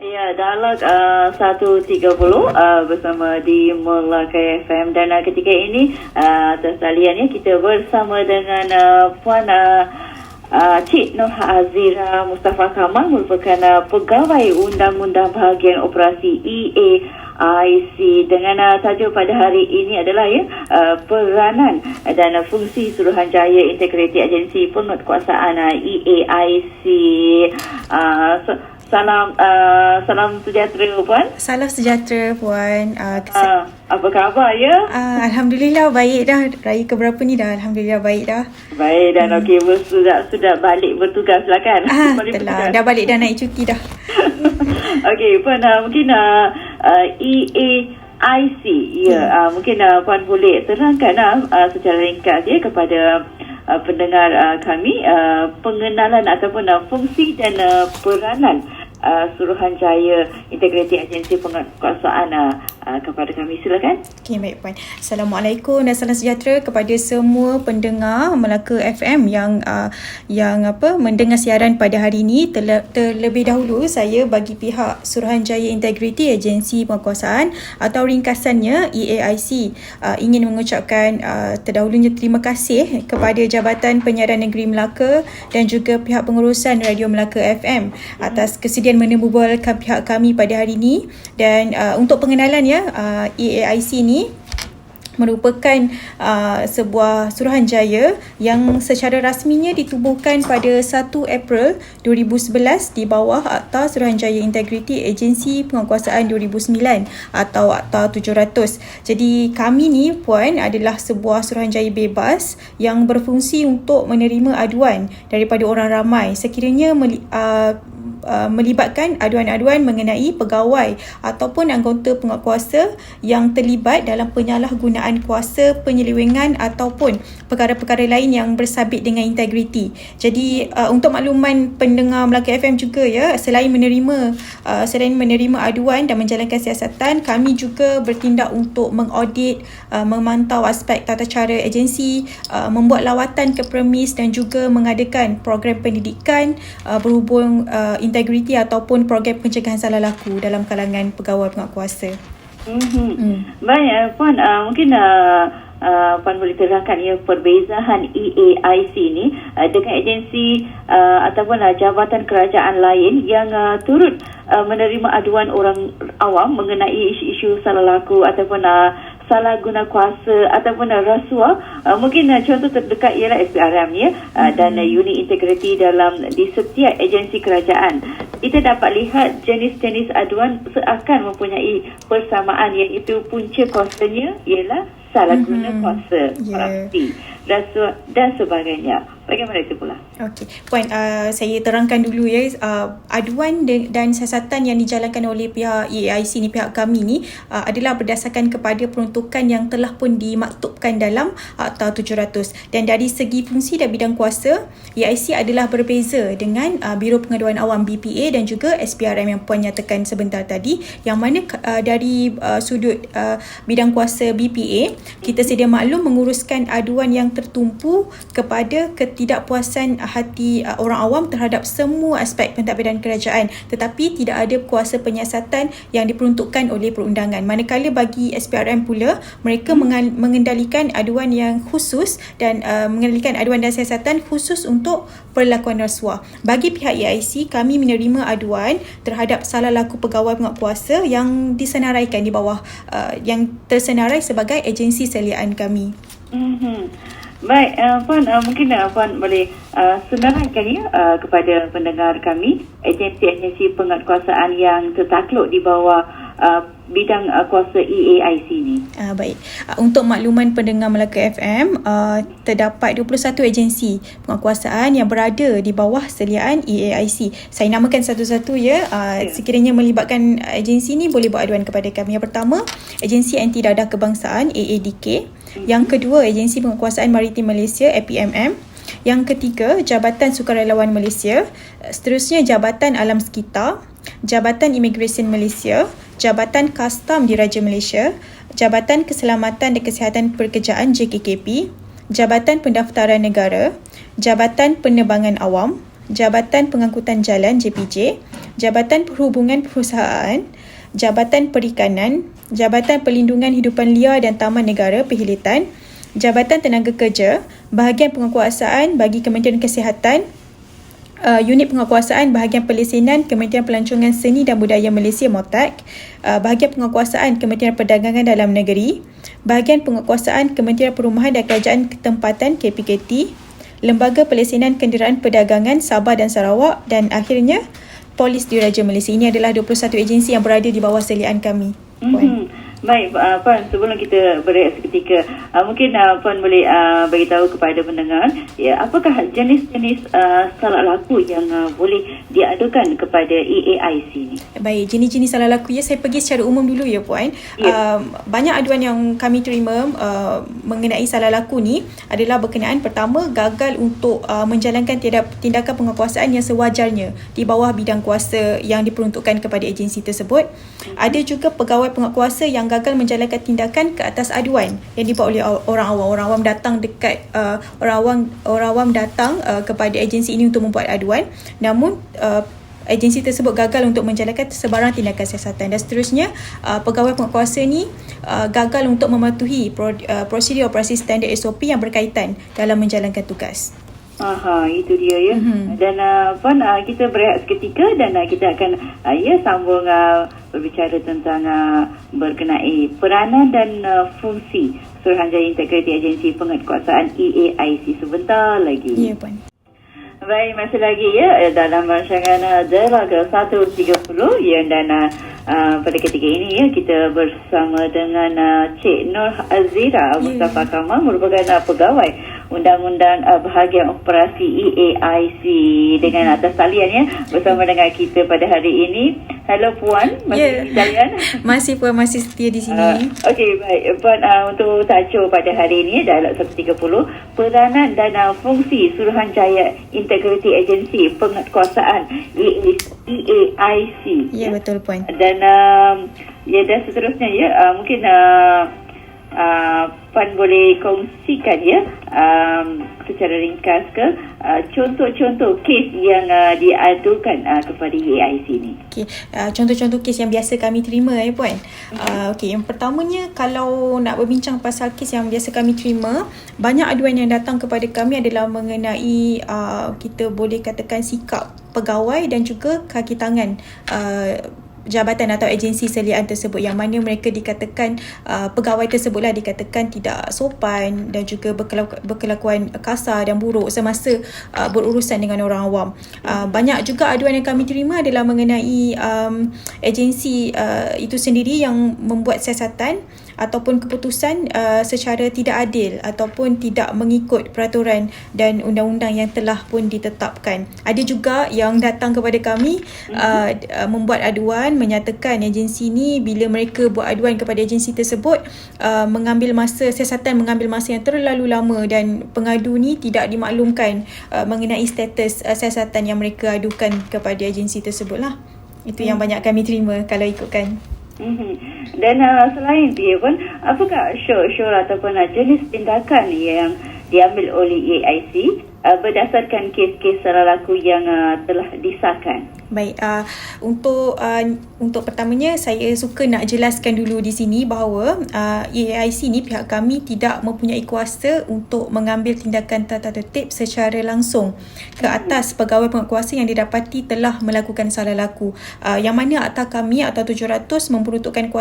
Ya, dialog 1.30 bersama di Melaka FM dan ketika ini atas talian kita bersama dengan Puan Cik Nur Azira Mustafa Kamal merupakan pegawai undang-undang bahagian operasi EAIC dengan tajuk pada hari ini adalah peranan dan fungsi Suruhanjaya Integriti Agensi Penguatkuasaan EAIC. Salam sejahtera Puan. Salam sejahtera Puan. Apa khabar ya? Alhamdulillah baik dah. Raya keberapa ni dah? Alhamdulillah baik dah. Baik dan okey, sudah balik bertugas lah kan? Telah. Dah balik dah naik cuti dah. Okey Puan, mungkin EAIC mungkin Puan boleh terangkan secara ringkas kepada pendengar kami pengenalan ataupun fungsi dan peranan Suruhanjaya Integriti Agensi Penguatkuasaan kepada kami. Silakan. Okey, baik Puan. Assalamualaikum dan salam sejahtera kepada semua pendengar Melaka FM yang mendengar siaran pada hari ini. Terlebih dahulu saya bagi pihak Suruhanjaya Integriti Agensi Penguatkuasaan atau ringkasannya EAIC ingin mengucapkan terdahulunya terima kasih kepada Jabatan Penyiaran Negeri Melaka dan juga pihak pengurusan Radio Melaka FM atas kesediaan menemubualkan pihak kami pada hari ini. Dan untuk pengenalan EAIC ni merupakan sebuah suruhanjaya yang secara rasminya ditubuhkan pada 1 April 2011 di bawah Akta Suruhanjaya Integriti Agensi Penguatkuasaan 2009 atau Akta 700. Jadi kami ni Puan adalah sebuah suruhanjaya bebas yang berfungsi untuk menerima aduan daripada orang ramai sekiranya melibatkan aduan-aduan mengenai pegawai ataupun anggota penguatkuasa yang terlibat dalam penyalahgunaan kuasa, penyelewengan ataupun perkara-perkara lain yang bersabit dengan integriti. Jadi untuk makluman pendengar Melaka FM juga selain menerima aduan dan menjalankan siasatan, kami juga bertindak untuk mengaudit, memantau aspek tata cara agensi, membuat lawatan ke premis dan juga mengadakan program pendidikan berhubung integriti ataupun program pencegahan salah laku dalam kalangan pegawai penguatkuasa. Baik Puan, mungkin Puan boleh terangkan perbezaan EAIC ni dengan agensi ataupun jabatan kerajaan lain yang turut menerima aduan orang awam mengenai isu-isu salah laku ataupun salah guna kuasa ataupun rasuah. Mungkin contoh terdekat ialah SPRM dan unit integriti di setiap agensi kerajaan. Kita dapat lihat jenis-jenis aduan seakan mempunyai persamaan, iaitu punca kuasanya ialah salah guna kuasa, korupsi, rasuah dan sebagainya. Bagaimana itu pula? Okey, Puan, saya terangkan dulu aduan dan siasatan yang dijalankan oleh pihak EAIC ni, pihak kami ni adalah berdasarkan kepada peruntukan yang telah pun dimaktubkan dalam Akta 700. Dan dari segi fungsi dan bidang kuasa, EAIC adalah berbeza dengan Biro Pengaduan Awam BPA dan juga SPRM yang Puan nyatakan sebentar tadi, yang mana dari sudut bidang kuasa BPA, kita sedia maklum menguruskan aduan yang tertumpu kepada ketidakpuasan hati orang awam terhadap semua aspek pentadbiran kerajaan, tetapi tidak ada kuasa penyiasatan yang diperuntukkan oleh perundangan. Manakala bagi SPRM pula, mereka mengendalikan aduan yang khusus dan mengendalikan aduan dan siasatan khusus untuk perlakuan rasuah. Bagi pihak EAIC, kami menerima aduan terhadap salah laku pegawai penguatkuasa yang disenaraikan di bawah yang tersenarai sebagai agensi seliaan kami. Baik, Puan, mungkin Puan boleh senaraikan kepada pendengar kami agensi-agensi penguatkuasaan yang tertakluk di bawah bidang kuasa EAIC ni. Baik. Untuk makluman pendengar Melaka FM, terdapat 21 agensi penguatkuasaan yang berada di bawah seliaan EAIC. Saya namakan satu-satu sekiranya melibatkan agensi ni boleh buat aduan kepada kami. Yang pertama, Agensi Anti Dadah Kebangsaan AADK. Yang kedua, Agensi Penguatkuasaan Maritim Malaysia APMM. Yang ketiga, Jabatan Sukarelawan Malaysia. Seterusnya, Jabatan Alam Sekitar, Jabatan Imigresen Malaysia, Jabatan Kastam Diraja Malaysia, Jabatan Keselamatan dan Kesihatan Pekerjaan JKKP, Jabatan Pendaftaran Negara, Jabatan Penerbangan Awam, Jabatan Pengangkutan Jalan JPJ, Jabatan Perhubungan Perusahaan, Jabatan Perikanan, Jabatan Perlindungan Hidupan Liar dan Taman Negara Perhilitan, Jabatan Tenaga Kerja, Bahagian Penguatkuasaan bagi Kementerian Kesihatan, Unit Penguatkuasaan Bahagian Pelesenan Kementerian Pelancongan Seni dan Budaya Malaysia MOTAK, Bahagian Penguatkuasaan Kementerian Perdagangan Dalam Negeri, Bahagian Penguatkuasaan Kementerian Perumahan dan Kerajaan Ketempatan KPKT, Lembaga Pelesenan Kenderaan Perdagangan Sabah dan Sarawak, dan akhirnya Polis Diraja Malaysia. Ini adalah 21 agensi yang berada di bawah seliaan kami. Baik, Puan, sebelum kita berehat seketika, mungkin Puan boleh beritahu kepada pendengar, ya, apakah jenis-jenis salah laku yang boleh diadukan kepada EAIC ni? Baik, jenis-jenis salah laku, ya, saya pergi secara umum dulu, ya, Puan. Banyak aduan yang kami terima mengenai salah laku ni adalah berkenaan, pertama, gagal untuk menjalankan tindakan penguatkuasaan yang sewajarnya di bawah bidang kuasa yang diperuntukkan kepada agensi tersebut. Ada juga pegawai penguatkuasa yang gagal menjalankan tindakan ke atas aduan yang dibuat oleh orang awam. Orang awam datang orang awam datang kepada agensi ini untuk membuat aduan, namun agensi tersebut gagal untuk menjalankan sebarang tindakan siasatan, dan seterusnya pegawai penguatkuasa ni gagal untuk mematuhi prosedur operasi standard SOP yang berkaitan dalam menjalankan tugas. Itu dia, ya. Dan Puan, kita berehat seketika dan kita akan sambung berbicara tentang berkenai peranan dan fungsi Suruhanjaya Integriti Agensi Penguatkuasaan EAIC sebentar lagi. Ya, Puan. Baik, masih lagi, ya, dalam rancangan Dialog 130, ya, dan pada ketika ini, ya, kita bersama dengan Cik Nur Azira Mustafa Kamal, merupakan pegawai Undang-Undang Bahagian Operasi EAIC, dengan atas talian, ya, bersama dengan kita pada hari ini. Hello, Puan, masih di talian? Masih, Puan, masih setia di sini. Okey, baik, Puan, untuk tajuk pada hari ini Dialog 130, peranan dan fungsi Suruhanjaya Integriti Agensi Penguatkuasaan EAIC. Ya, betul, Puan. Dan dan seterusnya, ya, mungkin Puan boleh kongsikan, ya, secara ringkas ke contoh-contoh kes yang diadukan kepada EAIC ni. Okey, contoh-contoh kes yang biasa kami terima, ya, Puan. Okey, yang pertamanya, kalau nak berbincang pasal kes yang biasa kami terima, banyak aduan yang datang kepada kami adalah mengenai kita boleh katakan sikap pegawai dan juga kaki tangan jabatan atau agensi seliaan tersebut, yang mana mereka dikatakan pegawai tersebutlah dikatakan tidak sopan dan juga berkelakuan kasar dan buruk semasa berurusan dengan orang awam. Banyak juga aduan yang kami terima adalah mengenai agensi itu sendiri yang membuat siasatan ataupun keputusan secara tidak adil ataupun tidak mengikut peraturan dan undang-undang yang telah pun ditetapkan. Ada juga yang datang kepada kami membuat aduan, menyatakan agensi ni bila mereka buat aduan kepada agensi tersebut mengambil masa yang terlalu lama, dan pengadu ni tidak dimaklumkan mengenai status siasatan yang mereka adukan kepada agensi tersebut lah. Itu yang banyak kami terima kalau ikutkan. Dan selain dia pun, apakah syarat ataupun jenis tindakan yang diambil oleh EAIC berdasarkan kes-kes salah laku yang telah disahkan? Baik, untuk pertamanya saya suka nak jelaskan dulu di sini bahawa EAIC ni, pihak kami tidak mempunyai kuasa untuk mengambil tindakan tata tertib secara langsung ke atas pegawai penguatkuasa yang didapati telah melakukan salah laku. Yang mana Akta kami, Akta 700 memperuntukkan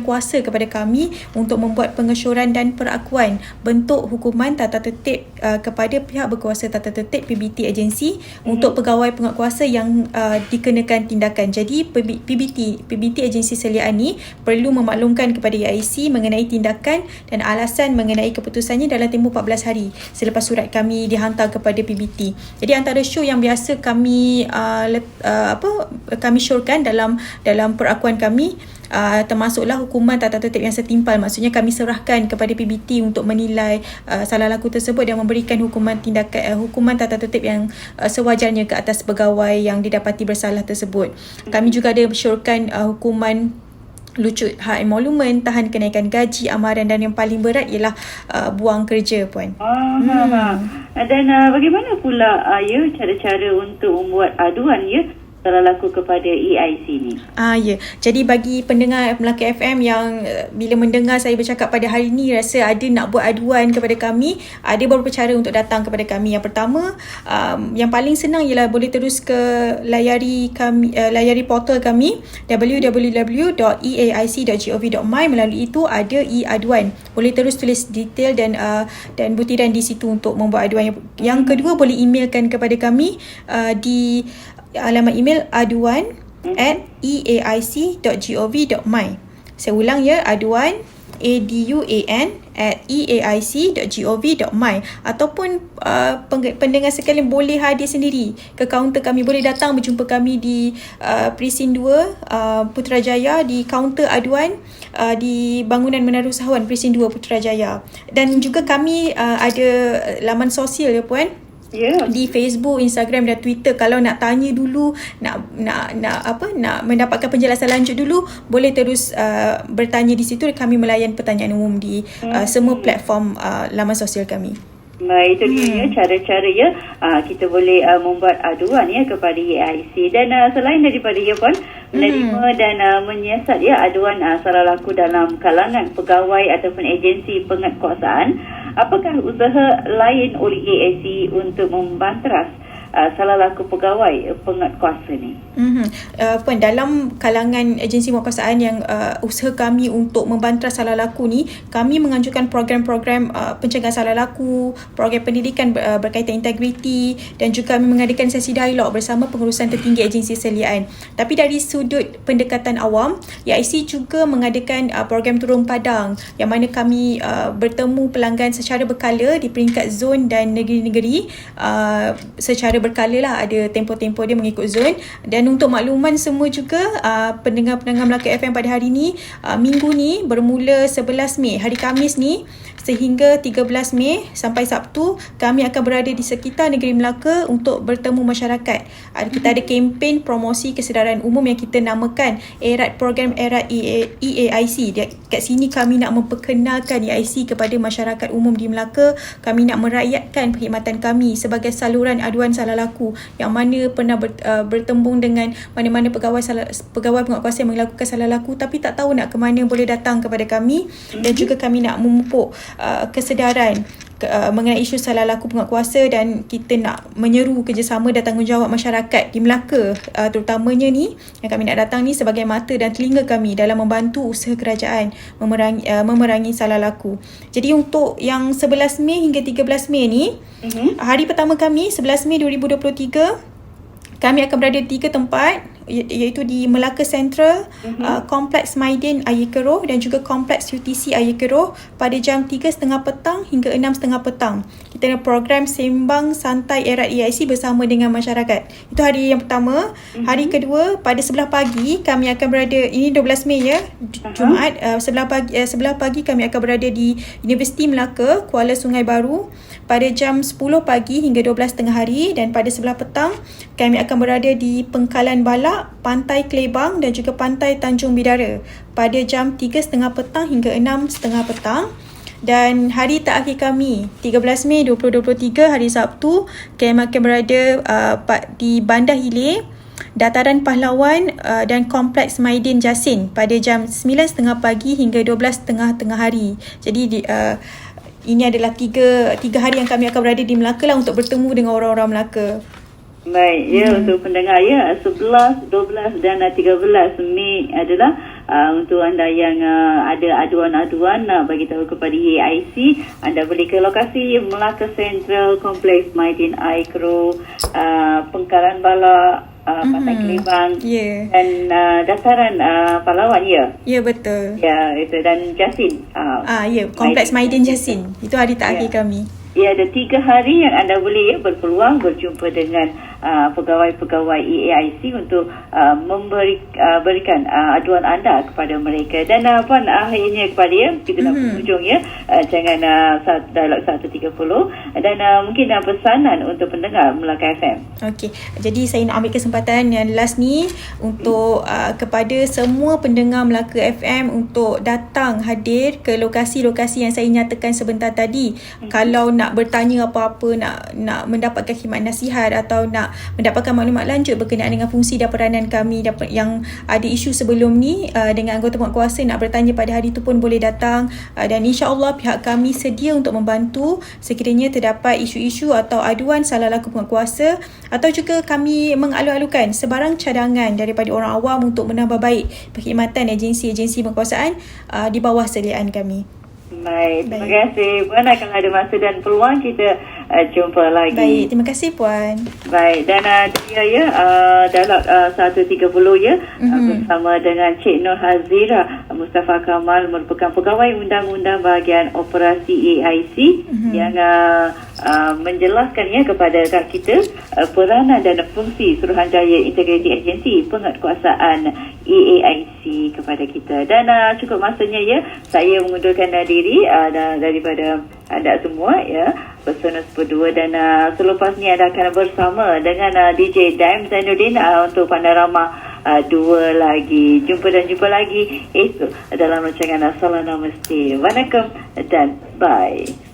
kuasa kepada kami untuk membuat pengesyoran dan perakuan bentuk hukuman tata tertib kepada pihak berkuasa tata tertib PBT agensi untuk pegawai penguatkuasa yang dikenakan tindakan. Jadi PBT agensi seliaan ni perlu memaklumkan kepada EAIC mengenai tindakan dan alasan mengenai keputusannya dalam tempoh 14 hari selepas surat kami dihantar kepada PBT. Jadi antara show yang biasa kami kami syorkan dalam perakuan kami termasuklah hukuman tata tertib yang setimpal. Maksudnya kami serahkan kepada PBT untuk menilai salah laku tersebut dan memberikan hukuman tata tertib yang sewajarnya ke atas pegawai yang didapati bersalah tersebut. Kami juga ada syorkan hukuman lucut hak emolumen, tahan kenaikan gaji, amaran dan yang paling berat ialah buang kerja, Puan. Dan bagaimana pula cara-cara untuk membuat aduan salah laku kepada EIC ni? Ya. Jadi bagi pendengar Melaka FM yang bila mendengar saya bercakap pada hari ini rasa ada nak buat aduan kepada kami, ada beberapa cara untuk datang kepada kami. Yang pertama, yang paling senang ialah boleh terus ke layari portal kami www.eaic.gov.my. Melalui itu ada e-aduan. Boleh terus tulis detail dan butiran di situ untuk membuat aduan. Yang kedua, boleh emailkan kepada kami di alamat email aduan@eaic.gov.my. Saya ulang aduan aduan@eaic.gov.my. Ataupun pendengar sekalian boleh hadir sendiri ke kaunter kami, boleh datang berjumpa kami di Presin 2 Putrajaya, di kaunter aduan di bangunan Menara Usahawan Presin 2 Putrajaya. Dan juga kami ada laman sosial Puan. Di Facebook, Instagram dan Twitter. Kalau nak tanya dulu, nak mendapatkan penjelasan lanjut dulu, boleh terus bertanya di situ. Kami melayan pertanyaan umum di semua platform laman sosial kami. Baik, itu dia cara-cara kita boleh membuat aduan kepada EIC. Dan selain daripada Puan menerima dan menyiasat aduan salah laku dalam kalangan pegawai ataupun agensi penguatkuasaan, apakah usaha lain oleh EIC untuk membanteras salah laku pegawai penguatkuasa ni? Puan, dalam kalangan agensi penguatkuasaan yang usaha kami untuk membanteras salah laku ni, kami menganjurkan program-program pencegahan salah laku, program pendidikan berkaitan integriti, dan juga kami mengadakan sesi dialog bersama pengurusan tertinggi agensi seliaan. Tapi dari sudut pendekatan awam, EIC juga mengadakan program turun padang yang mana kami bertemu pelanggan secara berkala di peringkat zon dan negeri-negeri secara berkala lah, ada tempoh-tempoh dia mengikut zon. Dan untuk makluman semua juga, pendengar-pendengar Melaka FM pada hari ni, minggu ni bermula 11 Mei, hari Khamis ni, sehingga 13 Mei sampai Sabtu, kami akan berada di sekitar negeri Melaka untuk bertemu masyarakat. Kita ada kempen promosi kesedaran umum yang kita namakan program Erat EAIC. Kat sini kami nak memperkenalkan EIC kepada masyarakat umum di Melaka. Kami nak merakyatkan perkhidmatan kami sebagai saluran aduan salah laku, yang mana pernah bertembung dengan mana-mana pegawai penguatkuasa yang melakukan salah laku tapi tak tahu nak ke mana, boleh datang kepada kami. Dan juga kami nak memupuk kesedaran mengenai isu salah laku penguatkuasa, dan kita nak menyeru kerjasama dan tanggungjawab masyarakat di Melaka, terutamanya ni yang kami nak datang ni sebagai mata dan telinga kami dalam membantu usaha kerajaan memerangi salah laku. Jadi untuk yang 11 Mei hingga 13 Mei ni, hari pertama kami 11 Mei 2023, kami akan berada di 3 tempat, iaitu di Melaka Central, Kompleks Maidin Ayer Keroh dan juga Kompleks UTC Ayer Keroh pada jam 3.30 petang hingga 6.30 petang. Kita ada program sembang santai Erat EIC bersama dengan masyarakat. Itu hari yang pertama. Hari kedua, pada sebelah pagi kami akan berada, ini 12 Mei Jumaat, sebelah pagi kami akan berada di Universiti Melaka, Kuala Sungai Baru pada jam 10 pagi hingga 12 tengah hari. Dan pada sebelah petang kami akan berada di Pengkalan Balak, Pantai Klebang dan juga Pantai Tanjung Bidara pada jam 3.30 petang hingga 6.30 petang. Dan hari terakhir kami 13 Mei 2023, hari Sabtu, kami akan berada di Bandar Hilir, Dataran Pahlawan dan Kompleks Maidin Jasin pada jam 9.30 pagi hingga 12.30 tengah hari. Jadi ini adalah tiga hari yang kami akan berada di Melaka lah untuk bertemu dengan orang-orang Melaka. Baik, untuk pendengar 11, 12 dan 13 Mei adalah untuk anda yang ada aduan-aduan nak bagi tahu kepada EIC, anda boleh ke lokasi Melaka Central, Kompleks Maidin Ayer Keroh, Pengkalan Balak, Pantai Klebang dan Dataran Pahlawan. Ya, betul. Ya, itu, dan Jasin. Kompleks Maidin Jasin. Itu hari terakhir kami. Ada 3 hari yang anda boleh berpeluang berjumpa dengan pegawai-pegawai EAIC untuk berikan aduan anda kepada mereka. Dan Puan, akhirnya kepada ya, kita nak penghujung ya, jangan dialog 130 dan mungkin pesanan untuk pendengar Melaka FM. Okey, jadi saya nak ambil kesempatan yang last ni untuk kepada semua pendengar Melaka FM untuk datang hadir ke lokasi-lokasi yang saya nyatakan sebentar tadi. Kalau nak bertanya apa-apa, nak mendapatkan khidmat nasihat atau nak mendapatkan maklumat lanjut berkenaan dengan fungsi dan peranan kami yang ada isu sebelum ni dengan anggota penguatkuasa, nak bertanya pada hari itu pun boleh datang, dan insya-Allah pihak kami sedia untuk membantu sekiranya terdapat isu-isu atau aduan salah laku penguatkuasa, atau juga kami mengalu-alukan sebarang cadangan daripada orang awam untuk menambah baik perkhidmatan agensi-agensi penguatkuasaan di bawah seliaan kami. Baik, terima kasih Puan. Kalau ada masa dan peluang kita jumpa lagi. Baik, terima kasih Puan. Baik, dan dia ya dialog 130 ya, bersama dengan Cik Nur Hazira Mustafa Kamal, merupakan pegawai undang-undang bahagian operasi EAIC yang menjelaskan ya kepada kita peranan dan fungsi Suruhanjaya Integriti Agensi Penguatkuasaan EAIC kepada kita. Dan cukup masanya ya, saya mengundurkan diri daripada anda semua ya, Personus Berdua, dan selepas ni anda akan bersama dengan DJ Daim Zainuddin untuk Panorama 2 lagi. Jumpa lagi esok dalam rancangan Salam Namaste. Waalaikumsalam dan bye.